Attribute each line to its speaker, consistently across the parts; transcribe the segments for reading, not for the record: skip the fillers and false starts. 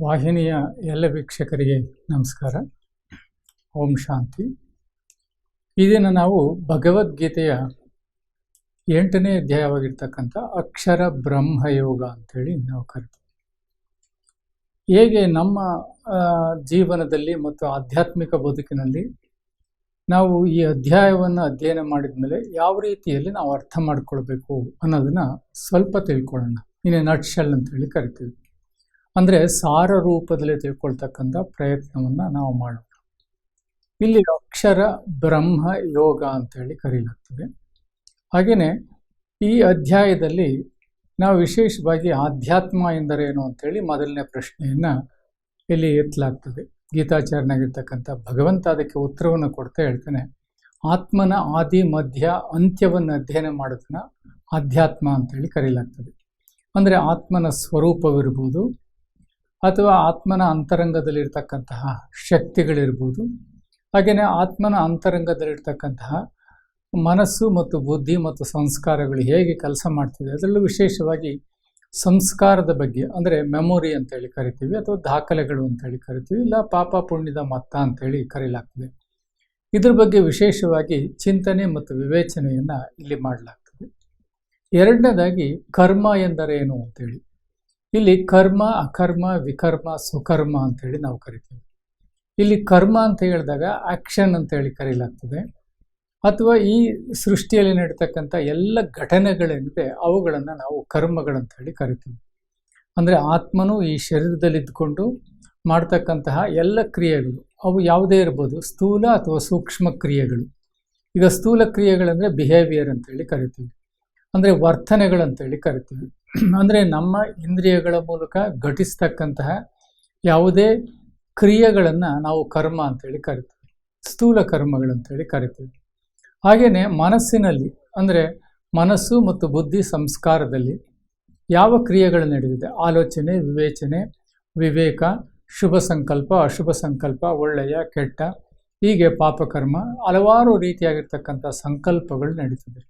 Speaker 1: ವಾಹಿನಿಯ ಎಲ್ಲ ವೀಕ್ಷಕರಿಗೆ ನಮಸ್ಕಾರ. ಓಂ ಶಾಂತಿ. ಈ ದಿನ ನಾವು ಭಗವದ್ಗೀತೆಯ 8ನೇ ಅಧ್ಯಾಯವಾಗಿರ್ತಕ್ಕಂಥ ಅಕ್ಷರ ಬ್ರಹ್ಮಯೋಗ ಅಂಥೇಳಿ ನಾವು ಕರಿತೀವಿ. ಹೇಗೆ ನಮ್ಮ ಜೀವನದಲ್ಲಿ ಮತ್ತು ಆಧ್ಯಾತ್ಮಿಕ ಬದುಕಿನಲ್ಲಿ ನಾವು ಈ ಅಧ್ಯಾಯವನ್ನು ಅಧ್ಯಯನ ಮಾಡಿದ ಮೇಲೆ ಯಾವ ರೀತಿಯಲ್ಲಿ ನಾವು ಅರ್ಥ ಮಾಡ್ಕೊಳ್ಬೇಕು ಅನ್ನೋದನ್ನು ಸ್ವಲ್ಪ ತಿಳ್ಕೊಳ್ಳೋಣ. ಇನ್ನು ನಟ್ಶೆಲ್ ಅಂತೇಳಿ ಕರಿತೀವಿ. ಅಂದರೆ ಸಾರ ರೂಪದಲ್ಲಿ ತಿಳ್ಕೊಳ್ತಕ್ಕಂಥ ಪ್ರಯತ್ನವನ್ನು ನಾವು ಮಾಡೋಣ. ಇಲ್ಲಿ ಅಕ್ಷರ ಬ್ರಹ್ಮ ಯೋಗ ಅಂತೇಳಿ ಕರೆಯಲಾಗ್ತದೆ. ಹಾಗೆಯೇ ಈ ಅಧ್ಯಾಯದಲ್ಲಿ ನಾವು ವಿಶೇಷವಾಗಿ ಆಧ್ಯಾತ್ಮ ಎಂದರೇನು ಅಂತೇಳಿ ಮೊದಲನೇ ಪ್ರಶ್ನೆಯನ್ನು ಇಲ್ಲಿ ಎತ್ತಲಾಗ್ತದೆ. ಗೀತಾಚಾರ್ಯನಾಗಿರ್ತಕ್ಕಂಥ ಭಗವಂತ ಅದಕ್ಕೆ ಉತ್ತರವನ್ನು ಕೊಡ್ತಾ ಹೇಳ್ತಾನೆ, ಆತ್ಮನ ಆದಿ ಮಧ್ಯ ಅಂತ್ಯವನ್ನು ಅಧ್ಯಯನ ಮಾಡೋದನ್ನ ಆಧ್ಯಾತ್ಮ ಅಂತೇಳಿ ಕರೆಯಲಾಗ್ತದೆ. ಅಂದರೆ ಆತ್ಮನ ಸ್ವರೂಪವಿರ್ಬೋದು, ಅಥವಾ ಆತ್ಮನ ಅಂತರಂಗದಲ್ಲಿರ್ತಕ್ಕಂತಹ ಶಕ್ತಿಗಳಿರ್ಬೋದು, ಹಾಗೆಯೇ ಆತ್ಮನ ಅಂತರಂಗದಲ್ಲಿರ್ತಕ್ಕಂತಹ ಮನಸ್ಸು ಮತ್ತು ಬುದ್ಧಿ ಮತ್ತು ಸಂಸ್ಕಾರಗಳು ಹೇಗೆ ಕೆಲಸ ಮಾಡ್ತಿದೆ, ಅದರಲ್ಲೂ ವಿಶೇಷವಾಗಿ ಸಂಸ್ಕಾರದ ಬಗ್ಗೆ, ಅಂದರೆ ಮೆಮೊರಿ ಅಂತೇಳಿ ಕರಿತೀವಿ, ಅಥವಾ ದಾಖಲೆಗಳು ಅಂತೇಳಿ ಕರಿತೀವಿ, ಇಲ್ಲ ಪಾಪ ಪುಣ್ಯದ ಮೊತ್ತ ಅಂತೇಳಿ ಕರೆಯಲಾಗ್ತದೆ. ಇದ್ರ ಬಗ್ಗೆ ವಿಶೇಷವಾಗಿ ಚಿಂತನೆ ಮತ್ತು ವಿವೇಚನೆಯನ್ನು ಇಲ್ಲಿ ಮಾಡಲಾಗ್ತದೆ. ಎರಡನೇದಾಗಿ ಕರ್ಮ ಎಂದರೇನು ಅಂತೇಳಿ, ಇಲ್ಲಿ ಕರ್ಮ, ಅಕರ್ಮ, ವಿಕರ್ಮ, ಸುಕರ್ಮ ಅಂತೇಳಿ ನಾವು ಕರಿತೀವಿ. ಇಲ್ಲಿ ಕರ್ಮ ಅಂತ ಹೇಳಿದಾಗ ಆಕ್ಷನ್ ಅಂತೇಳಿ ಕರೆಯಲಾಗ್ತದೆ. ಅಥವಾ ಈ ಸೃಷ್ಟಿಯಲ್ಲಿ ನಡೀತಕ್ಕಂಥ ಎಲ್ಲ ಘಟನೆಗಳೇನಿದೆ ಅವುಗಳನ್ನು ನಾವು ಕರ್ಮಗಳಂತೇಳಿ ಕರಿತೀವಿ. ಅಂದರೆ ಆತ್ಮನು ಈ ಶರೀರದಲ್ಲಿ ಇದ್ದುಕೊಂಡು ಮಾಡ್ತಕ್ಕಂತಹ ಎಲ್ಲ ಕ್ರಿಯೆಗಳು ಅವು ಯಾವುದೇ ಇರ್ಬೋದು, ಸ್ಥೂಲ ಅಥವಾ ಸೂಕ್ಷ್ಮ ಕ್ರಿಯೆಗಳು. ಈಗ ಸ್ಥೂಲ ಕ್ರಿಯೆಗಳಂದರೆ ಬಿಹೇವಿಯರ್ ಅಂತೇಳಿ ಕರಿತೀವಿ, ಅಂದರೆ ವರ್ತನೆಗಳಂತೇಳಿ ಕರಿತೀವಿ. ಅಂದರೆ ನಮ್ಮ ಇಂದ್ರಿಯಗಳ ಮೂಲಕ ಘಟಿಸ್ತಕ್ಕಂತಹ ಯಾವುದೇ ಕ್ರಿಯೆಗಳನ್ನು ನಾವು ಕರ್ಮ ಅಂತೇಳಿ ಕರಿತೀವಿ, ಸ್ಥೂಲ ಕರ್ಮಗಳಂತೇಳಿ ಕರಿತೀವಿ. ಹಾಗೆಯೇ ಮನಸ್ಸಿನಲ್ಲಿ, ಅಂದರೆ ಮನಸ್ಸು ಮತ್ತು ಬುದ್ಧಿ ಸಂಸ್ಕಾರದಲ್ಲಿ ಯಾವ ಕ್ರಿಯೆಗಳು ನಡೆದಿದೆ, ಆಲೋಚನೆ, ವಿವೇಚನೆ, ವಿವೇಕ, ಶುಭ ಸಂಕಲ್ಪ, ಅಶುಭ ಸಂಕಲ್ಪ, ಒಳ್ಳೆಯ ಕೆಟ್ಟ, ಹೀಗೆ ಪಾಪಕರ್ಮ, ಹಲವಾರು ರೀತಿಯಾಗಿರ್ತಕ್ಕಂಥ ಸಂಕಲ್ಪಗಳು ನಡೀತದೆ.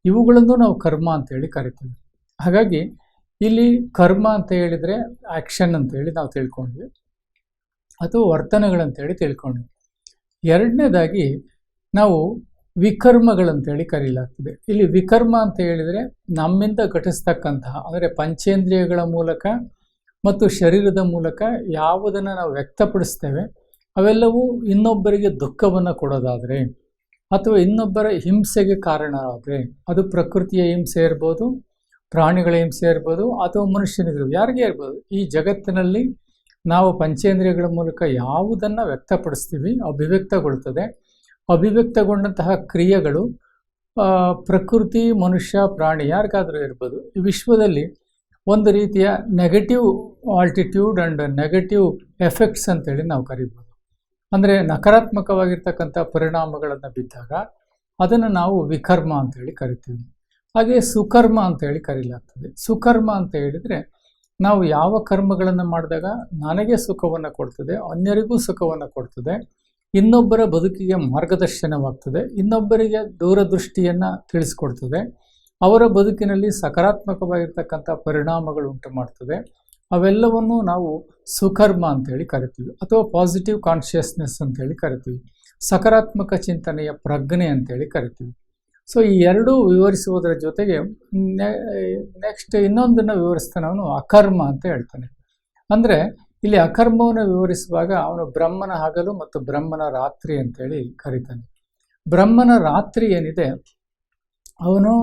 Speaker 1: ಇವುಗಳನ್ನು ನಾವು ಕರ್ಮ ಅಂತೇಳಿ ಕರಿತೀವಿ. ಹಾಗಾಗಿ ಇಲ್ಲಿ ಕರ್ಮ ಅಂತ ಹೇಳಿದರೆ ಆ್ಯಕ್ಷನ್ ಅಂತೇಳಿ ನಾವು ತಿಳ್ಕೊಂಡ್ವಿ, ಅಥವಾ ವರ್ತನೆಗಳಂತೇಳಿ ತಿಳ್ಕೊಂಡ್ವಿ. ಎರಡನೇದಾಗಿ ನಾವು ವಿಕರ್ಮಗಳಂತೇಳಿ ಕರೆಯಲಾಗ್ತದೆ. ಇಲ್ಲಿ ವಿಕರ್ಮ ಅಂತ ಹೇಳಿದರೆ ನಮ್ಮಿಂದ ಘಟಿಸ್ತಕ್ಕಂತಹ, ಅಂದರೆ ಪಂಚೇಂದ್ರಿಯಗಳ ಮೂಲಕ ಮತ್ತು ಶರೀರದ ಮೂಲಕ ಯಾವುದನ್ನು ನಾವು ವ್ಯಕ್ತಪಡಿಸ್ತೇವೆ ಅವೆಲ್ಲವೂ ಇನ್ನೊಬ್ಬರಿಗೆ ದುಃಖವನ್ನು ಕೊಡೋದಾದರೆ, ಅಥವಾ ಇನ್ನೊಬ್ಬರ ಹಿಂಸೆಗೆ ಕಾರಣ ಆದರೆ, ಅದು ಪ್ರಕೃತಿಯ ಹಿಂಸೆ ಇರ್ಬೋದು, ಪ್ರಾಣಿಗಳ ಹಿಂಸೆ ಇರ್ಬೋದು, ಅಥವಾ ಮನುಷ್ಯನಿರ್ಬೋದು, ಯಾರಿಗೇ ಇರ್ಬೋದು. ಈ ಜಗತ್ತಿನಲ್ಲಿ ನಾವು ಪಂಚೇಂದ್ರಿಯಗಳ ಮೂಲಕ ಯಾವುದನ್ನು ವ್ಯಕ್ತಪಡಿಸ್ತೀವಿ ಅಭಿವ್ಯಕ್ತಗೊಳ್ತದೆ. ಅಭಿವ್ಯಕ್ತಗೊಂಡಂತಹ ಕ್ರಿಯೆಗಳು ಪ್ರಕೃತಿ, ಮನುಷ್ಯ, ಪ್ರಾಣಿ ಯಾರಿಗಾದರೂ ಇರ್ಬೋದು. ಈ ವಿಶ್ವದಲ್ಲಿ ಒಂದು ರೀತಿಯ negative altitude and negative effects ಅಂತೇಳಿ ನಾವು ಕರಿಬೋದು. ಅಂದರೆ ನಕಾರಾತ್ಮಕವಾಗಿರ್ತಕ್ಕಂಥ ಪರಿಣಾಮಗಳನ್ನು ಬಿದ್ದಾಗ ಅದನ್ನು ನಾವು ವಿಕರ್ಮ ಅಂತೇಳಿ ಕರಿತೀವಿ. ಹಾಗೆ ಸುಕರ್ಮ ಅಂತೇಳಿ ಕರೆಯಲಾಗ್ತದೆ. ಸುಕರ್ಮ ಅಂತ ಹೇಳಿದರೆ ನಾವು ಯಾವ ಕರ್ಮಗಳನ್ನು ಮಾಡಿದಾಗ ನನಗೆ ಸುಖವನ್ನು ಕೊಡ್ತದೆ, ಅನ್ಯರಿಗೂ ಸುಖವನ್ನು ಕೊಡ್ತದೆ, ಇನ್ನೊಬ್ಬರ ಬದುಕಿಗೆ ಮಾರ್ಗದರ್ಶನವಾಗ್ತದೆ, ಇನ್ನೊಬ್ಬರಿಗೆ ದೂರದೃಷ್ಟಿಯನ್ನು ತಿಳಿಸ್ಕೊಡ್ತದೆ, ಅವರ ಬದುಕಿನಲ್ಲಿ ಸಕಾರಾತ್ಮಕವಾಗಿರ್ತಕ್ಕಂಥ ಪರಿಣಾಮಗಳು ಉಂಟು ಮಾಡ್ತದೆ, ಅವೆಲ್ಲವನ್ನು ನಾವು ಸುಕರ್ಮ ಅಂತೇಳಿ ಕರಿತೀವಿ, ಅಥವಾ ಪಾಸಿಟಿವ್ ಕಾನ್ಷಿಯಸ್ನೆಸ್ ಅಂತೇಳಿ ಕರಿತೀವಿ, ಸಕಾರಾತ್ಮಕ ಚಿಂತನೆಯ ಪ್ರಜ್ಞೆ ಅಂತೇಳಿ ಕರಿತೀವಿ. ಸೊ ಈ ಎರಡೂ ವಿವರಿಸುವುದರ ಜೊತೆಗೆ ನೆಕ್ಸ್ಟ್ ಇನ್ನೊಂದನ್ನು ವಿವರಿಸ್ತಾನೆ ಅವನು ಅಕರ್ಮ ಅಂತ ಹೇಳ್ತಾನೆ. ಅಂದರೆ ಇಲ್ಲಿ ಅಕರ್ಮವನ್ನು ವಿವರಿಸುವಾಗ ಅವನು ಬ್ರಹ್ಮನ ಹಗಲು ಮತ್ತು ಬ್ರಹ್ಮನ ರಾತ್ರಿ ಅಂತೇಳಿ ಕರೀತಾನೆ. ಬ್ರಹ್ಮನ ರಾತ್ರಿ ಏನಿದೆ, ಅವನು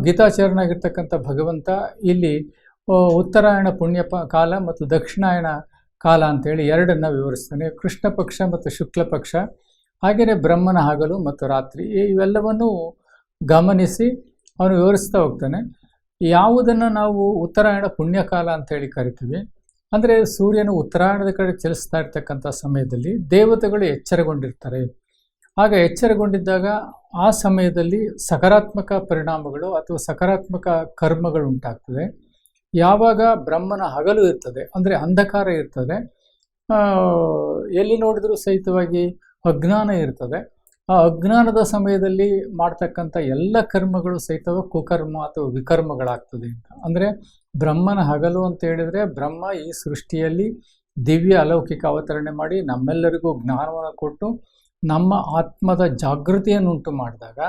Speaker 1: ಗೀತಾಚಾರ್ಯನಾಗಿರ್ತಕ್ಕಂಥ ಭಗವಂತ ಇಲ್ಲಿ ಉತ್ತರಾಯಣ ಪುಣ್ಯ ಕಾಲ ಮತ್ತು ದಕ್ಷಿಣಾಯಣ ಕಾಲ ಅಂತೇಳಿ ಎರಡನ್ನು ವಿವರಿಸ್ತಾನೆ. ಕೃಷ್ಣ ಪಕ್ಷ ಮತ್ತು ಶುಕ್ಲ ಪಕ್ಷ, ಹಾಗೆಯೇ ಬ್ರಹ್ಮನ ಹಗಲು ಮತ್ತು ರಾತ್ರಿ, ಇವೆಲ್ಲವನ್ನು ಗಮನಿಸಿ ಅವನು ವಿವರಿಸ್ತಾ ಹೋಗ್ತಾನೆ. ಯಾವುದನ್ನು ನಾವು ಉತ್ತರಾಯಣ ಪುಣ್ಯಕಾಲ ಅಂತೇಳಿ ಕರಿತೀವಿ, ಅಂದರೆ ಸೂರ್ಯನು ಉತ್ತರಾಯಣದ ಕಡೆ ಚಲಿಸ್ತಾ ಇರ್ತಕ್ಕಂಥ ಸಮಯದಲ್ಲಿ ದೇವತೆಗಳು ಎಚ್ಚರಗೊಂಡಿರ್ತಾರೆ. ಆಗ ಎಚ್ಚರಗೊಂಡಿದ್ದಾಗ ಆ ಸಮಯದಲ್ಲಿ ಸಕಾರಾತ್ಮಕ ಪರಿಣಾಮಗಳು ಅಥವಾ ಸಕಾರಾತ್ಮಕ ಕರ್ಮಗಳು ಉಂಟಾಗ್ತದೆ. ಯಾವಾಗ ಬ್ರಹ್ಮನ ಹಗಲು ಇರ್ತದೆ, ಅಂದರೆ ಅಂಧಕಾರ ಇರ್ತದೆ, ಎಲ್ಲಿ ನೋಡಿದ್ರೂ ಸಹಿತವಾಗಿ ಅಜ್ಞಾನ ಇರ್ತದೆ, ಆ ಅಜ್ಞಾನದ ಸಮಯದಲ್ಲಿ ಮಾಡ್ತಕ್ಕಂಥ ಎಲ್ಲ ಕರ್ಮಗಳು ಸಹಿತವ ಕುಕರ್ಮ ಅಥವಾ ವಿಕರ್ಮಗಳಾಗ್ತದೆ ಅಂತ. ಅಂದರೆ ಬ್ರಹ್ಮನ ಹಗಲು ಅಂತ ಹೇಳಿದರೆ ಬ್ರಹ್ಮ ಈ ಸೃಷ್ಟಿಯಲ್ಲಿ ದಿವ್ಯ ಅಲೌಕಿಕ ಅವತರಣೆ ಮಾಡಿ ನಮ್ಮೆಲ್ಲರಿಗೂ ಜ್ಞಾನವನ್ನು ಕೊಟ್ಟು ನಮ್ಮ ಆತ್ಮದ ಜಾಗೃತಿಯನ್ನುಂಟು ಮಾಡಿದಾಗ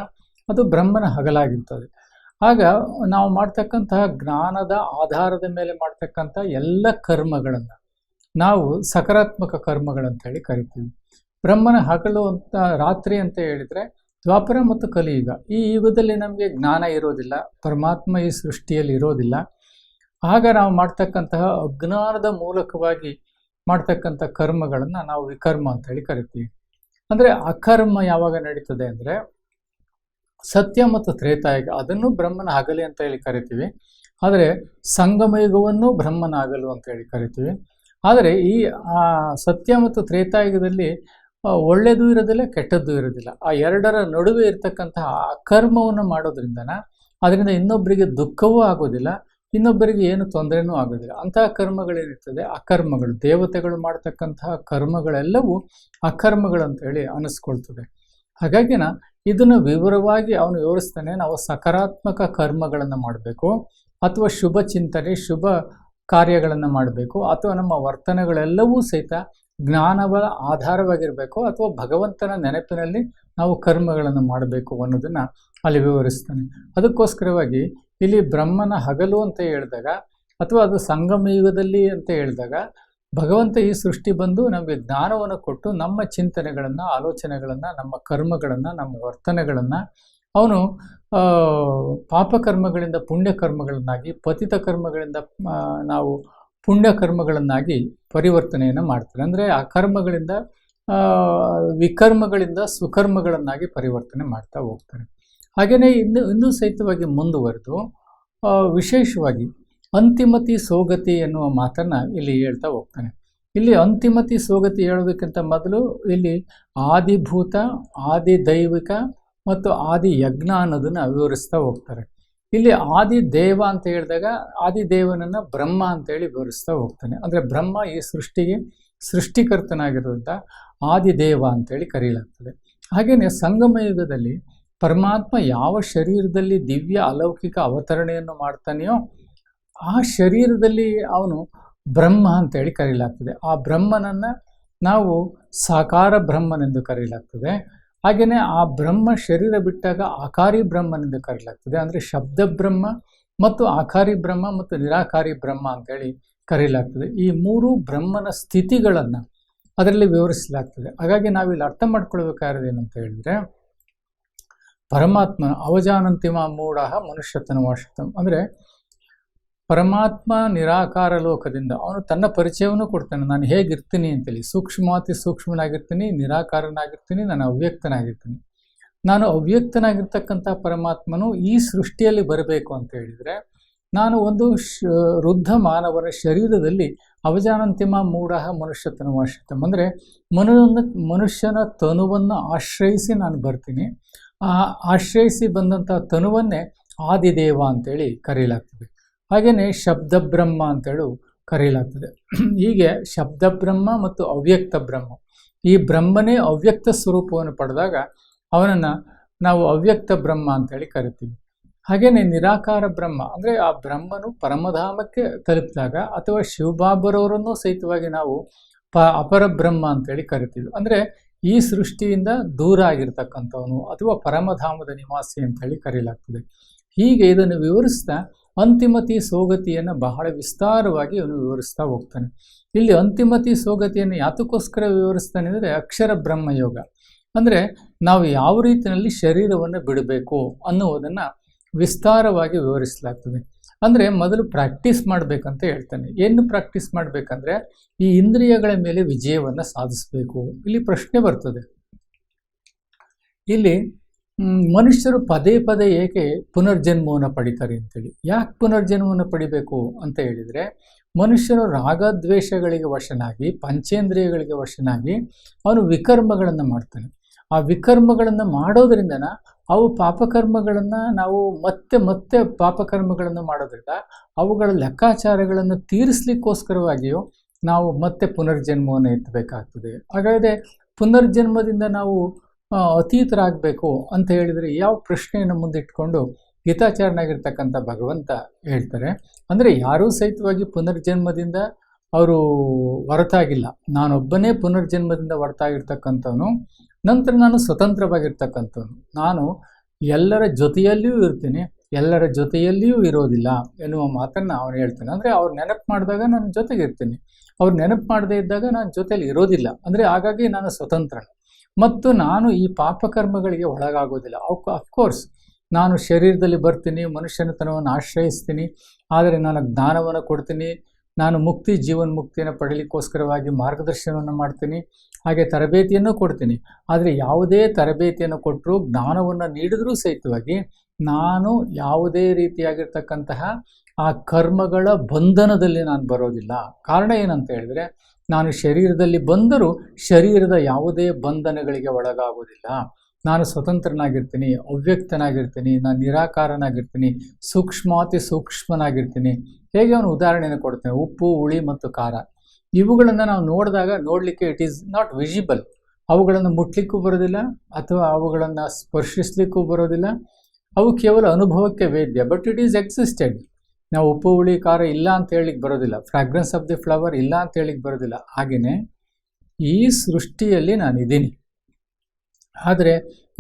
Speaker 1: ಅದು ಬ್ರಹ್ಮನ ಹಗಲಾಗಿರ್ತದೆ. ಆಗ ನಾವು ಮಾಡ್ತಕ್ಕಂತಹ ಜ್ಞಾನದ ಆಧಾರದ ಮೇಲೆ ಮಾಡ್ತಕ್ಕಂಥ ಎಲ್ಲ ಕರ್ಮಗಳನ್ನು ನಾವು ಸಕಾರಾತ್ಮಕ ಕರ್ಮಗಳಂತ ಹೇಳಿ ಕರಿತೀವಿ. ಬ್ರಹ್ಮನ ಹಗಲು ಅಂತ ರಾತ್ರಿ ಅಂತ ಹೇಳಿದರೆ ದ್ವಾಪರ ಮತ್ತು ಕಲಿಯುಗ, ಈ ಯುಗದಲ್ಲಿ ನಮಗೆ ಜ್ಞಾನ ಇರೋದಿಲ್ಲ, ಪರಮಾತ್ಮ ಈ ಸೃಷ್ಟಿಯಲ್ಲಿ ಇರೋದಿಲ್ಲ. ಆಗ ನಾವು ಮಾಡ್ತಕ್ಕಂತಹ ಅಜ್ಞಾನದ ಮೂಲಕವಾಗಿ ಮಾಡ್ತಕ್ಕಂಥ ಕರ್ಮಗಳನ್ನು ನಾವು ವಿಕರ್ಮ ಅಂತ ಹೇಳಿ ಕರಿತೀವಿ. ಅಂದರೆ ಅಕರ್ಮ ಯಾವಾಗ ನಡೀತದೆ ಅಂದರೆ ಸತ್ಯ ಮತ್ತು ತ್ರೇತಾಯುಗ, ಅದನ್ನು ಬ್ರಹ್ಮನ ಹಗಲಿ ಅಂತ ಹೇಳಿ ಕರಿತೀವಿ. ಆದರೆ ಸಂಗಮಯುಗವನ್ನು ಬ್ರಹ್ಮನ ಹಗಲು ಅಂತ ಹೇಳಿ ಕರಿತೀವಿ. ಆದರೆ ಈ ಸತ್ಯ ಮತ್ತು ತ್ರೇತಾಯುಗದಲ್ಲಿ ಒಳ್ಳೆಯದು ಇರೋದಿಲ್ಲ, ಕೆಟ್ಟದ್ದು ಇರೋದಿಲ್ಲ. ಆ ಎರಡರ ನಡುವೆ ಇರತಕ್ಕಂತಹ ಅಕರ್ಮವನ್ನು ಮಾಡೋದ್ರಿಂದ ಅದರಿಂದ ಇನ್ನೊಬ್ಬರಿಗೆ ದುಃಖವೂ ಆಗೋದಿಲ್ಲ, ಇನ್ನೊಬ್ಬರಿಗೆ ಏನು ತೊಂದರೆನೂ ಆಗೋದಿಲ್ಲ. ಅಂತಹ ಕರ್ಮಗಳೇನಿರ್ತದೆ ಅಕರ್ಮಗಳು, ದೇವತೆಗಳು ಮಾಡ್ತಕ್ಕಂತಹ ಕರ್ಮಗಳೆಲ್ಲವೂ ಅಕರ್ಮಗಳಂತ ಹೇಳಿ ಅನ್ನಿಸ್ಕೊಳ್ತದೆ. ಹಾಗಾಗಿ ಇದನ್ನು ವಿವರವಾಗಿ ಅವನು ವಿವರಿಸ್ತಾನೆ. ನಾವು ಸಕಾರಾತ್ಮಕ ಕರ್ಮಗಳನ್ನು ಮಾಡಬೇಕು, ಅಥವಾ ಶುಭ ಚಿಂತನೆ ಶುಭ ಕಾರ್ಯಗಳನ್ನು ಮಾಡಬೇಕು, ಅಥವಾ ನಮ್ಮ ವರ್ತನೆಗಳೆಲ್ಲವೂ ಸಹಿತ ಜ್ಞಾನವ ಆಧಾರವಾಗಿರಬೇಕು, ಅಥವಾ ಭಗವಂತನ ನೆನಪಿನಲ್ಲಿ ನಾವು ಕರ್ಮಗಳನ್ನು ಮಾಡಬೇಕು ಅನ್ನೋದನ್ನು ಅಲ್ಲಿ ವಿವರಿಸ್ತಾನೆ. ಅದಕ್ಕೋಸ್ಕರವಾಗಿ ಇಲ್ಲಿ ಬ್ರಹ್ಮನ ಹಗಲು ಅಂತ ಹೇಳಿದಾಗ ಅಥವಾ ಅದು ಸಂಗಮ ಯುಗದಲ್ಲಿ ಅಂತ ಹೇಳಿದಾಗ ಭಗವಂತ ಈ ಸೃಷ್ಟಿ ಬಂದು ನಮಗೆ ಜ್ಞಾನವನ್ನು ಕೊಟ್ಟು ನಮ್ಮ ಚಿಂತನೆಗಳನ್ನು, ಆಲೋಚನೆಗಳನ್ನು, ನಮ್ಮ ಕರ್ಮಗಳನ್ನು, ನಮ್ಮ ವರ್ತನೆಗಳನ್ನು ಅವನು ಪಾಪಕರ್ಮಗಳಿಂದ ಪುಣ್ಯಕರ್ಮಗಳನ್ನಾಗಿ, ಪತಿತ ಕರ್ಮಗಳಿಂದ ನಾವು ಪುಣ್ಯಕರ್ಮಗಳನ್ನಾಗಿ ಪರಿವರ್ತನೆಯನ್ನು ಮಾಡ್ತಾರೆ. ಅಂದರೆ ಆ ಕರ್ಮಗಳಿಂದ ವಿಕರ್ಮಗಳಿಂದ ಸುಕರ್ಮಗಳನ್ನಾಗಿ ಪರಿವರ್ತನೆ ಮಾಡ್ತಾ ಹೋಗ್ತಾರೆ. ಹಾಗೆಯೇ ಇನ್ನೂ ಸಹಿತವಾಗಿ ಮುಂದುವರೆದು ವಿಶೇಷವಾಗಿ ಅಂತಿಮತಿ ಸೋಗತಿ ಎನ್ನುವ ಮಾತನ್ನು ಇಲ್ಲಿ ಹೇಳ್ತಾ ಹೋಗ್ತಾನೆ. ಇಲ್ಲಿ ಅಂತಿಮತಿ ಸೋಗತಿ ಹೇಳೋದಕ್ಕಿಂತ ಮೊದಲು ಇಲ್ಲಿ ಆದಿಭೂತ, ಆದಿದೈವಿಕ ಮತ್ತು ಆದಿ ಯಜ್ಞ ಅನ್ನೋದನ್ನು ವಿವರಿಸ್ತಾ ಹೋಗ್ತಾರೆ. ಇಲ್ಲಿ ಆದಿದೇವ ಅಂತ ಹೇಳಿದಾಗ ಆದಿದೇವನನ್ನು ಬ್ರಹ್ಮ ಅಂತೇಳಿ ವಿವರಿಸ್ತಾ ಹೋಗ್ತಾನೆ. ಅಂದರೆ ಬ್ರಹ್ಮ ಈ ಸೃಷ್ಟಿಗೆ ಸೃಷ್ಟಿಕರ್ತನಾಗಿರೋದ್ರಿಂದ ಆದಿದೇವ ಅಂತೇಳಿ ಕರೆಯಲಾಗ್ತದೆ. ಹಾಗೆಯೇ ಸಂಗಮ ಯುಗದಲ್ಲಿ ಪರಮಾತ್ಮ ಯಾವ ಶರೀರದಲ್ಲಿ ದಿವ್ಯ ಅಲೌಕಿಕ ಅವತರಣೆಯನ್ನು ಮಾಡ್ತಾನೆಯೋ ಆ ಶರೀರದಲ್ಲಿ ಅವನು ಬ್ರಹ್ಮ ಅಂತೇಳಿ ಕರೆಯಲಾಗ್ತದೆ. ಆ ಬ್ರಹ್ಮನನ್ನು ನಾವು ಸಾಕಾರ ಬ್ರಹ್ಮನೆಂದು ಕರೆಯಲಾಗ್ತದೆ. ಹಾಗೆಯೇ ಆ ಬ್ರಹ್ಮ ಶರೀರ ಬಿಟ್ಟಾಗ ಆಕಾರಿ ಬ್ರಹ್ಮನೆಂದು ಕರೆಯಲಾಗ್ತದೆ. ಅಂದರೆ ಶಬ್ದ ಬ್ರಹ್ಮ ಮತ್ತು ಆಕಾರಿ ಬ್ರಹ್ಮ ಮತ್ತು ನಿರಾಕಾರಿ ಬ್ರಹ್ಮ ಅಂತೇಳಿ ಕರೆಯಲಾಗ್ತದೆ. ಈ ಮೂರು ಬ್ರಹ್ಮನ ಸ್ಥಿತಿಗಳನ್ನು ಅದರಲ್ಲಿ ವಿವರಿಸಲಾಗ್ತದೆ. ಹಾಗಾಗಿ ನಾವಿಲ್ಲಿ ಅರ್ಥ ಮಾಡ್ಕೊಳ್ಬೇಕಾದ್ರೆ ಏನಂತ ಹೇಳಿದರೆ, ಪರಮಾತ್ಮ ಅವಜಾನಂತಿಮ ಮೂಢ ಮನುಷ್ಯತನ ವಾಶತಂ. ಅಂದರೆ ಪರಮಾತ್ಮ ನಿರಾಕಾರ ಲೋಕದಿಂದ ಅವನು ತನ್ನ ಪರಿಚಯವನ್ನು ಕೊಡ್ತಾನೆ. ನಾನು ಹೇಗಿರ್ತೀನಿ ಅಂತೇಳಿ, ಸೂಕ್ಷ್ಮಾತಿ ಸೂಕ್ಷ್ಮನಾಗಿರ್ತೀನಿ, ನಿರಾಕಾರನಾಗಿರ್ತೀನಿ, ನಾನು ಅವ್ಯಕ್ತನಾಗಿರ್ತೀನಿ. ನಾನು ಅವ್ಯಕ್ತನಾಗಿರ್ತಕ್ಕಂಥ ಪರಮಾತ್ಮನು ಈ ಸೃಷ್ಟಿಯಲ್ಲಿ ಬರಬೇಕು ಅಂತ ಹೇಳಿದರೆ ನಾನು ಒಂದು ವೃದ್ಧ ಮಾನವನ ಶರೀರದಲ್ಲಿ ಅವಜಾನಂತಿಮ ಮೂಢ ಮನುಷ್ಯತನ ವಾಶತಂ. ಅಂದರೆ ಮನುಷ್ಯನ ತನುವನ್ನು ಆಶ್ರಯಿಸಿ ನಾನು ಬರ್ತೀನಿ. ಆ ಆಶ್ರಯಿಸಿ ಬಂದಂಥ ತನುವನ್ನೇ ಆದಿದೇವ ಅಂತೇಳಿ ಕರೆಯಲಾಗ್ತದೆ. ಹಾಗೆಯೇ ಶಬ್ದ ಬ್ರಹ್ಮ ಅಂತೇಳಿ ಕರೆಯಲಾಗ್ತದೆ. ಹೀಗೆ ಶಬ್ದ ಬ್ರಹ್ಮ ಮತ್ತು ಅವ್ಯಕ್ತ ಬ್ರಹ್ಮ, ಈ ಬ್ರಹ್ಮನೇ ಅವ್ಯಕ್ತ ಸ್ವರೂಪವನ್ನು ಪಡೆದಾಗ ಅವನನ್ನು ನಾವು ಅವ್ಯಕ್ತ ಬ್ರಹ್ಮ ಅಂತೇಳಿ ಕರಿತೀವಿ. ಹಾಗೆಯೇ ನಿರಾಕಾರ ಬ್ರಹ್ಮ ಅಂದರೆ ಆ ಬ್ರಹ್ಮನು ಪರಮಧಾಮಕ್ಕೆ ತಲುಪಿದಾಗ ಅಥವಾ ಶಿವಬಾಬರವರನ್ನು ಸಹಿತವಾಗಿ ನಾವು ಅಪರ ಬ್ರಹ್ಮ ಅಂತೇಳಿ ಕರಿತೀವಿ. ಅಂದರೆ ಈ ಸೃಷ್ಟಿಯಿಂದ ದೂರ ಆಗಿರ್ತಕ್ಕಂಥವನು ಅಥವಾ ಪರಮಧಾಮದ ನಿವಾಸಿ ಅಂತೇಳಿ ಕರೆಯಲಾಗ್ತದೆ. ಹೀಗೆ ಇದನ್ನು ವಿವರಿಸ್ತಾ ಅಂತಿಮತಿ ಸೋಗತಿಯನ್ನು ಬಹಳ ವಿಸ್ತಾರವಾಗಿ ಅವನು ವಿವರಿಸ್ತಾ ಹೋಗ್ತಾನೆ. ಇಲ್ಲಿ ಅಂತಿಮತಿ ಸೋಗತಿಯನ್ನು ಯಾತಕ್ಕೋಸ್ಕರ ವಿವರಿಸ್ತಾನೆ ಅಂದರೆ ಅಕ್ಷರ ಬ್ರಹ್ಮಯೋಗ. ಅಂದರೆ ನಾವು ಯಾವ ರೀತಿಯಲ್ಲಿ ಶರೀರವನ್ನು ಬಿಡಬೇಕು ಅನ್ನುವುದನ್ನು ವಿಸ್ತಾರವಾಗಿ ವಿವರಿಸಲಾಗ್ತದೆ. ಅಂದರೆ ಮೊದಲು ಪ್ರಾಕ್ಟೀಸ್ ಮಾಡಬೇಕಂತ ಹೇಳ್ತಾನೆ. ಏನು ಪ್ರಾಕ್ಟೀಸ್ ಮಾಡಬೇಕಂದ್ರೆ ಈ ಇಂದ್ರಿಯಗಳ ಮೇಲೆ ವಿಜಯವನ್ನು ಸಾಧಿಸಬೇಕು. ಇಲ್ಲಿ ಪ್ರಶ್ನೆ ಬರ್ತದೆ, ಇಲ್ಲಿ ಮನುಷ್ಯರು ಪದೇ ಪದೇ ಏಕೆ ಪುನರ್ಜನ್ಮವನ್ನು ಪಡಿತಾರೆ ಅಂತೇಳಿ. ಯಾಕೆ ಪುನರ್ಜನ್ಮವನ್ನು ಪಡಿಬೇಕು ಅಂತ ಹೇಳಿದರೆ, ಮನುಷ್ಯನು ರಾಗದ್ವೇಷಗಳಿಗೆ ವಶನಾಗಿ ಪಂಚೇಂದ್ರಿಯಗಳಿಗೆ ವಶನಾಗಿ ಅವನು ವಿಕರ್ಮಗಳನ್ನು ಮಾಡ್ತಾನೆ. ಆ ವಿಕರ್ಮಗಳನ್ನು ಮಾಡೋದ್ರಿಂದ ಅವು ಪಾಪಕರ್ಮಗಳನ್ನು ನಾವು ಮತ್ತೆ ಮತ್ತೆ ಪಾಪಕರ್ಮಗಳನ್ನು ಮಾಡೋದ್ರಿಂದ ಅವುಗಳ ಲೆಕ್ಕಾಚಾರಗಳನ್ನು ತೀರಿಸಲಿಕ್ಕೋಸ್ಕರವಾಗಿಯೂ ನಾವು ಮತ್ತೆ ಪುನರ್ಜನ್ಮವನ್ನು ಎತ್ತಬೇಕಾಗ್ತದೆ. ಹಾಗಾದರೆ ಪುನರ್ಜನ್ಮದಿಂದ ನಾವು ಅತೀತರಾಗಬೇಕು ಅಂತ ಹೇಳಿದರೆ ಯಾವ ಪ್ರಶ್ನೆಯನ್ನು ಮುಂದಿಟ್ಕೊಂಡು ಗೀತಾಚಾರ್ಯನಾಗಿರ್ತಕ್ಕಂಥ ಭಗವಂತ ಹೇಳ್ತಾರೆ ಅಂದರೆ ಯಾರೂ ಸಹಿತವಾಗಿ ಪುನರ್ಜನ್ಮದಿಂದ ಅವರು ಹೊರತಾಗಿಲ್ಲ. ನಾನೊಬ್ಬನೇ ಪುನರ್ಜನ್ಮದಿಂದ ಹೊರತಾಗಿರ್ತಕ್ಕಂಥವನು, ನಂತರ ನಾನು ಸ್ವತಂತ್ರವಾಗಿರ್ತಕ್ಕಂಥವನು, ನಾನು ಎಲ್ಲರ ಜೊತೆಯಲ್ಲಿಯೂ ಇರ್ತೀನಿ, ಎಲ್ಲರ ಜೊತೆಯಲ್ಲಿಯೂ ಇರೋದಿಲ್ಲ ಎನ್ನುವ ಮಾತನ್ನು ಅವನು ಹೇಳ್ತಾನೆ. ಅಂದರೆ ಅವ್ರು ನೆನಪು ಮಾಡಿದಾಗ ನಾನು ಜೊತೆಗಿರ್ತೀನಿ, ಅವ್ರು ನೆನಪು ಮಾಡದೇ ಇದ್ದಾಗ ನಾನು ಜೊತೆಯಲ್ಲಿ ಇರೋದಿಲ್ಲ. ಅಂದರೆ ಹಾಗಾಗಿ ನಾನು ಸ್ವತಂತ್ರ ಮತ್ತು ನಾನು ಈ ಪಾಪಕರ್ಮಗಳಿಗೆ ಒಳಗಾಗೋದಿಲ್ಲ. ಅಫ್ಕೋರ್ಸ್ ನಾನು ಶರೀರದಲ್ಲಿ ಬರ್ತೀನಿ, ಮನುಷ್ಯನತನವನ್ನು ಆಶ್ರಯಿಸ್ತೀನಿ, ಆದರೆ ನಾನು ಜ್ಞಾನವನ್ನು ಕೊಡ್ತೀನಿ, ನಾನು ಜೀವನ್ಮುಕ್ತಿಯನ್ನು ಪಡೀಲಿಕ್ಕೋಸ್ಕರವಾಗಿ ಮಾರ್ಗದರ್ಶನವನ್ನು ಮಾಡ್ತೀನಿ, ಹಾಗೆ ತರಬೇತಿಯನ್ನು ಕೊಡ್ತೀನಿ. ಆದರೆ ಯಾವುದೇ ತರಬೇತಿಯನ್ನು ಕೊಟ್ಟರೂ ಜ್ಞಾನವನ್ನು ನೀಡಿದ್ರೂ ಸಹಿತವಾಗಿ ನಾನು ಯಾವುದೇ ರೀತಿಯಾಗಿರ್ತಕ್ಕಂತಹ ಆ ಕರ್ಮಗಳ ಬಂಧನದಲ್ಲಿ ನಾನು ಬರೋದಿಲ್ಲ. ಕಾರಣ ಏನಂತ ಹೇಳಿದ್ರೆ, ನಾನು ಶರೀರದಲ್ಲಿ ಬಂದರೂ ಶರೀರದ ಯಾವುದೇ ಬಂಧನಗಳಿಗೆ ಒಳಗಾಗೋದಿಲ್ಲ. ನಾನು ಸ್ವತಂತ್ರನಾಗಿರ್ತೀನಿ, ಅವ್ಯಕ್ತನಾಗಿರ್ತೀನಿ, ನಾನು ನಿರಾಕಾರನಾಗಿರ್ತೀನಿ, ಸೂಕ್ಷ್ಮಾತಿ ಸೂಕ್ಷ್ಮನಾಗಿರ್ತೀನಿ. ಹೇಗೆ ಅವನು ಉದಾಹರಣೆಯನ್ನು ಕೊಡ್ತೇನೆ, ಉಪ್ಪು, ಹುಳಿ ಮತ್ತು ಖಾರ ಇವುಗಳನ್ನು ನಾವು ನೋಡಲಿಕ್ಕೆ ಇಟ್ ಈಸ್ ನಾಟ್ ವಿಸಿಬಲ್. ಅವುಗಳನ್ನು ಮುಟ್ಲಿಕ್ಕೂ ಬರೋದಿಲ್ಲ ಅಥವಾ ಅವುಗಳನ್ನು ಸ್ಪರ್ಶಿಸ್ಲಿಕ್ಕೂ ಬರೋದಿಲ್ಲ. ಅವು ಕೇವಲ ಅನುಭವಕ್ಕೆ ವೇದ್ಯ, ಬಟ್ ಇಟ್ ಈಸ್ ಎಕ್ಸಿಸ್ಟೆಡ್. ನಾವು ಉಪ್ಪು, ಹುಳಿ, ಖಾರ ಇಲ್ಲ ಅಂತ ಹೇಳಿಕ್ಕೆ ಬರೋದಿಲ್ಲ, ಫ್ರಾಗ್ರೆನ್ಸ್ ಆಫ್ ದಿ ಫ್ಲವರ್ ಇಲ್ಲ ಅಂತ ಹೇಳಿಕ್ಕೆ ಬರೋದಿಲ್ಲ. ಹಾಗೆಯೇ ಈ ಸೃಷ್ಟಿಯಲ್ಲಿ ನಾನಿದ್ದೀನಿ, ಆದರೆ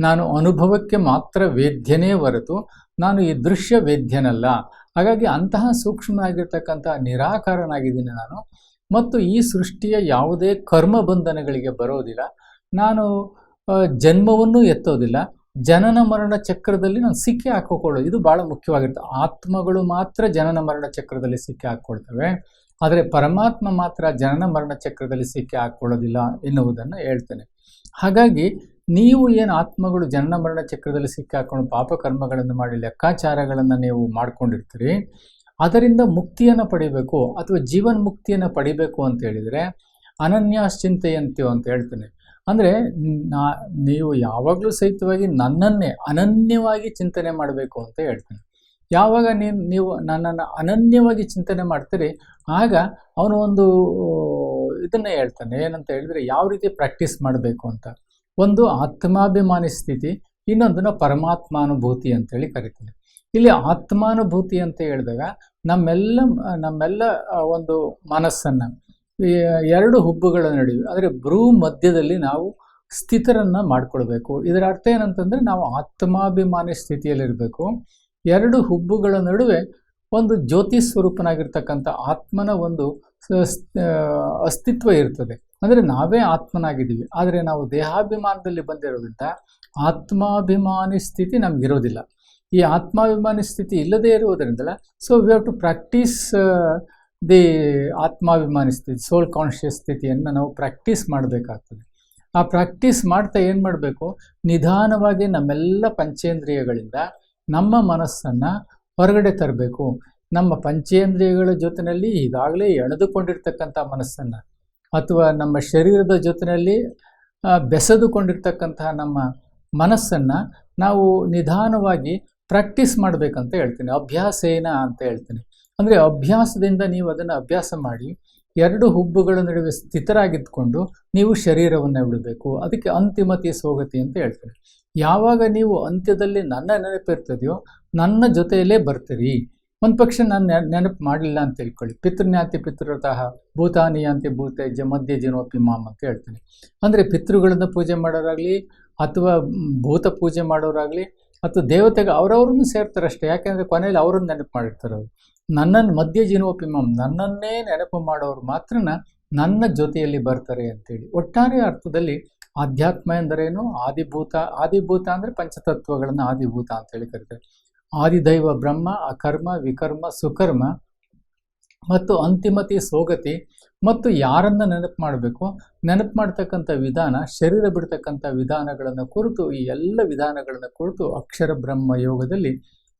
Speaker 1: ನಾನು ಅನುಭವಕ್ಕೆ ಮಾತ್ರ ವೇದ್ಯನೇ ಹೊರತು ನಾನು ಈ ದೃಶ್ಯ ವೇದ್ಯನಲ್ಲ. ಹಾಗಾಗಿ ಅಂತಹ ಸೂಕ್ಷ್ಮನಾಗಿರ್ತಕ್ಕಂಥ ನಿರಾಕಾರನಾಗಿದ್ದೀನಿ ನಾನು, ಮತ್ತು ಈ ಸೃಷ್ಟಿಯ ಯಾವುದೇ ಕರ್ಮ ಬಂಧನಗಳಿಗೆ ಬರೋದಿಲ್ಲ. ನಾನು ಜನ್ಮವನ್ನು ಎತ್ತೋದಿಲ್ಲ, ಜನನ ಮರಣ ಚಕ್ರದಲ್ಲಿ ನಾನು ಸಿಕ್ಕಿ ಹಾಕಿಕೊಳ್ಳೋದು, ಇದು ಭಾಳ ಮುಖ್ಯವಾಗಿರುತ್ತೆ. ಆತ್ಮಗಳು ಮಾತ್ರ ಜನನ ಮರಣ ಚಕ್ರದಲ್ಲಿ ಸಿಕ್ಕಿ ಹಾಕ್ಕೊಳ್ತವೆ, ಆದರೆ ಪರಮಾತ್ಮ ಮಾತ್ರ ಜನನ ಮರಣ ಚಕ್ರದಲ್ಲಿ ಸಿಕ್ಕಿ ಹಾಕ್ಕೊಳ್ಳೋದಿಲ್ಲ ಎನ್ನುವುದನ್ನು ಹೇಳ್ತೇನೆ. ಹಾಗಾಗಿ ನೀವು ಏನು ಆತ್ಮಗಳು ಜನನ ಮರಣ ಚಕ್ರದಲ್ಲಿ ಸಿಕ್ಕಿ ಹಾಕ್ಕೊಂಡು ಪಾಪಕರ್ಮಗಳನ್ನು ಮಾಡಿ ಲೆಕ್ಕಾಚಾರಗಳನ್ನು ನೀವು ಮಾಡ್ಕೊಂಡಿರ್ತೀರಿ, ಅದರಿಂದ ಮುಕ್ತಿಯನ್ನು ಪಡಿಬೇಕು ಅಥವಾ ಜೀವನ್ ಮುಕ್ತಿಯನ್ನು ಪಡಿಬೇಕು ಅಂತ ಹೇಳಿದರೆ ಅನನ್ಯಾಶ್ಚಿಂತೆಯಂತ್ಯೋ ಅಂತ ಹೇಳ್ತೇನೆ. ಅಂದರೆ ನೀವು ಯಾವಾಗಲೂ ಸಹಿತವಾಗಿ ನನ್ನನ್ನೇ ಅನನ್ಯವಾಗಿ ಚಿಂತನೆ ಮಾಡಬೇಕು ಅಂತ ಹೇಳ್ತೇನೆ. ಯಾವಾಗ ನೀವು ನನ್ನನ್ನು ಅನನ್ಯವಾಗಿ ಚಿಂತನೆ ಮಾಡ್ತೀರಿ, ಆಗ ಅವನು ಒಂದು ಇದನ್ನೇ ಹೇಳ್ತಾನೆ. ಏನಂತ ಹೇಳಿದರೆ ಯಾವ ರೀತಿ ಪ್ರಾಕ್ಟೀಸ್ ಮಾಡಬೇಕು ಅಂತ. ಒಂದು ಆತ್ಮಾಭಿಮಾನಿ ಸ್ಥಿತಿ, ಇನ್ನೊಂದನ್ನು ಪರಮಾತ್ಮಾನುಭೂತಿ ಅಂತೇಳಿ ಕರಿತೀನಿ. ಇಲ್ಲಿ ಆತ್ಮಾನುಭೂತಿ ಅಂತ ಹೇಳಿದಾಗ ನಮ್ಮೆಲ್ಲ ಒಂದು ಮನಸ್ಸನ್ನು ಎರಡು ಹುಬ್ಬುಗಳ ನಡುವೆ, ಅಂದರೆ ಭ್ರೂ ಮಧ್ಯದಲ್ಲಿ ನಾವು ಸ್ಥಿತರನ್ನು ಮಾಡ್ಕೊಳ್ಬೇಕು. ಇದರ ಅರ್ಥ ಏನಂತಂದರೆ ನಾವು ಆತ್ಮಾಭಿಮಾನಿ ಸ್ಥಿತಿಯಲ್ಲಿರಬೇಕು. ಎರಡು ಹುಬ್ಬುಗಳ ನಡುವೆ ಒಂದು ಜ್ಯೋತಿ ಸ್ವರೂಪನಾಗಿರ್ತಕ್ಕಂಥ ಆತ್ಮನ ಒಂದು ಅಸ್ತಿತ್ವ ಇರ್ತದೆ. ಅಂದರೆ ನಾವೇ ಆತ್ಮನಾಗಿದ್ದೀವಿ, ಆದರೆ ನಾವು ದೇಹಾಭಿಮಾನದಲ್ಲಿ ಬಂದಿರೋದ್ರಿಂದ ಆತ್ಮಾಭಿಮಾನಿ ಸ್ಥಿತಿ ನಮಗಿರೋದಿಲ್ಲ. ಈ ಆತ್ಮಾಭಿಮಾನಿ ಸ್ಥಿತಿ ಇಲ್ಲದೇ ಇರುವುದರಿಂದಲ so we have to practise the ಆತ್ಮಾಭಿಮಾನಿ ಸ್ಥಿತಿ, ಸೋಲ್ ಕಾನ್ಷಿಯಸ್ ಸ್ಥಿತಿಯನ್ನು ನಾವು ಪ್ರಾಕ್ಟೀಸ್ ಮಾಡಬೇಕಾಗ್ತದೆ. ಆ ಪ್ರಾಕ್ಟೀಸ್ ಮಾಡ್ತಾ ಏನು ಮಾಡಬೇಕು, ನಿಧಾನವಾಗಿ ನಮ್ಮೆಲ್ಲ ಪಂಚೇಂದ್ರಿಯಗಳಿಂದ ನಮ್ಮ ಮನಸ್ಸನ್ನು ಹೊರಗಡೆ ತರಬೇಕು. ನಮ್ಮ ಪಂಚೇಂದ್ರಿಯಗಳ ಜೊತೆಯಲ್ಲಿ ಈಗಾಗಲೇ ಎಳೆದುಕೊಂಡಿರ್ತಕ್ಕಂಥ ಮನಸ್ಸನ್ನು ಅಥವಾ ನಮ್ಮ ಶರೀರದ ಜೊತೆಯಲ್ಲಿ ಬೆಸೆದುಕೊಂಡಿರ್ತಕ್ಕಂತಹ ನಮ್ಮ ಮನಸ್ಸನ್ನು ನಾವು ನಿಧಾನವಾಗಿ ಪ್ರಾಕ್ಟೀಸ್ ಮಾಡಬೇಕಂತ ಹೇಳ್ತೀನಿ. ಅಭ್ಯಾಸೇನ ಅಂತ ಹೇಳ್ತೀನಿ. ಅಂದರೆ ಅಭ್ಯಾಸದಿಂದ ನೀವು ಅದನ್ನು ಅಭ್ಯಾಸ ಮಾಡಿ ಎರಡು ಹುಬ್ಬುಗಳ ನಡುವೆ ಸ್ಥಿತರಾಗಿದ್ದುಕೊಂಡು ನೀವು ಶರೀರವನ್ನು ಬಿಡಬೇಕು. ಅದಕ್ಕೆ ಅಂತಿಮತಿ ಸೋಗತಿ ಅಂತ ಹೇಳ್ತೀನಿ. ಯಾವಾಗ ನೀವು ಅಂತ್ಯದಲ್ಲಿ ನನ್ನ ನೆನಪಿರ್ತದೆಯೋ ನನ್ನ ಜೊತೆಯಲ್ಲೇ ಬರ್ತೀರಿ. ಒಂದು ಪಕ್ಷ ನಾನು ನೆನಪು ಮಾಡಲಿಲ್ಲ ಅಂತ ತಿಳ್ಕೊಳ್ಳಿ, ಪಿತೃನ್ಯಾಂತಿ ಪಿತೃತಃ ಭೂತಾನಿಯಾಂತಿ ಭೂತೇಜ ಮಧ್ಯ ಜಿನೋಪಿ ಮಾಮ್ ಅಂತ ಹೇಳ್ತೀನಿ. ಅಂದರೆ ಪಿತೃಗಳನ್ನು ಪೂಜೆ ಮಾಡೋರಾಗಲಿ ಅಥವಾ ಭೂತ ಪೂಜೆ ಮಾಡೋರಾಗಲಿ ಅಥವಾ ದೇವತೆಗೆ ಅವರವ್ರನ್ನೂ ಸೇರ್ತಾರಷ್ಟೇ. ಯಾಕೆಂದರೆ ಕೊನೆಯಲ್ಲಿ ಅವರನ್ನು ನೆನಪು ಮಾಡಿರ್ತಾರೆ. ಅವರು ನನ್ನನ್ನು ಮಧ್ಯ ಜಿನೋಪಿ ಮಾಮ್, ನನ್ನನ್ನೇ ನೆನಪು ಮಾಡೋರು ಮಾತ್ರ ನನ್ನ ಜೊತೆಯಲ್ಲಿ ಬರ್ತಾರೆ ಅಂತೇಳಿ. ಒಟ್ಟಾರೆ ಅರ್ಥದಲ್ಲಿ ಆಧ್ಯಾತ್ಮ ಎಂದರೇನು, ಆದಿಭೂತ ಅಂದರೆ ಪಂಚತತ್ವಗಳನ್ನು ಆದಿಭೂತ ಅಂತೇಳಿ ಕರೀತಾರೆ. ಆದಿದೈವ ಬ್ರಹ್ಮ, ಅಕರ್ಮ, ವಿಕರ್ಮ, ಸುಕರ್ಮ ಮತ್ತು ಅಂತಿಮತಿ ಸೋಗತಿ. ಮತ್ತು ಯಾರನ್ನು ನೆನಪು ಮಾಡಬೇಕು, ನೆನಪು ಮಾಡ್ತಕ್ಕಂಥ ವಿಧಾನ, ಶರೀರ ಬಿಡ್ತಕ್ಕಂಥ ವಿಧಾನಗಳನ್ನು ಕುರಿತು, ಈ ಎಲ್ಲ ವಿಧಾನಗಳನ್ನು ಕುರಿತು ಅಕ್ಷರ ಬ್ರಹ್ಮ ಯೋಗದಲ್ಲಿ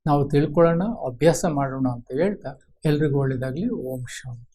Speaker 1: ನಾವು ತಿಳ್ಕೊಳ್ಳೋಣ, ಅಭ್ಯಾಸ ಮಾಡೋಣ ಅಂತ ಹೇಳ್ತಾ ಎಲ್ರಿಗೂ ಒಳ್ಳೆಯದಾಗಲಿ. ಓಂ ಶಾಂತಿ.